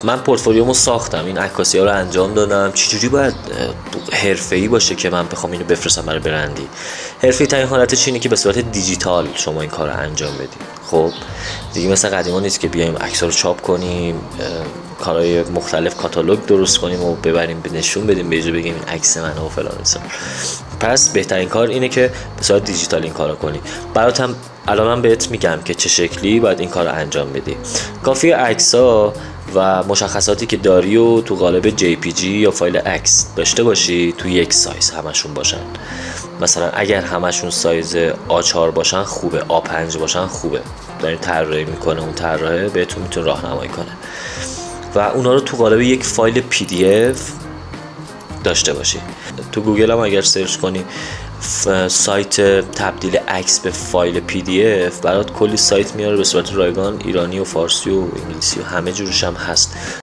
من پورتفولیومو ساختم، این عکاسی‌ها رو انجام دادم. چجوری باید حرفه‌ای باشه که من بخوام اینو بفرستم برای برندی؟ حرفه‌ای ترین حالتش اینه که به صورت دیجیتال شما این کارو انجام بدید. خب دیگه مثل قدیما نیست که بیایم عکس‌ها رو چاپ کنیم، کارهای مختلف کاتالوگ درست کنیم و ببریم نشون بدیم، به جای بگیم این عکس منه و فلان اینا. پس بهترین کار اینه که به صورت دیجیتال این کارو کنی. براتم الان من بهت میگم که چه شکلی باید این کارو انجام بدی. کافیه عکس‌ها و مشخصاتی که داری و تو قالب JPG یا فایل عکس داشته باشی، تو یک سایز همشون باشن. مثلا اگر همشون سایز A4 باشن خوبه، A5 باشن خوبه. دارین طراحی میکنه، اون طراحه بهتون میتونه راهنمایی کنه و اونا رو تو قالب یک فایل PDF داشته باشی. تو گوگل هم اگر سرچ کنی سایت تبدیل عکس به فایل PDF برات کلی سایت میاره به صورت رایگان، ایرانی و فارسی و انگلیسی و همه جورش هم هست.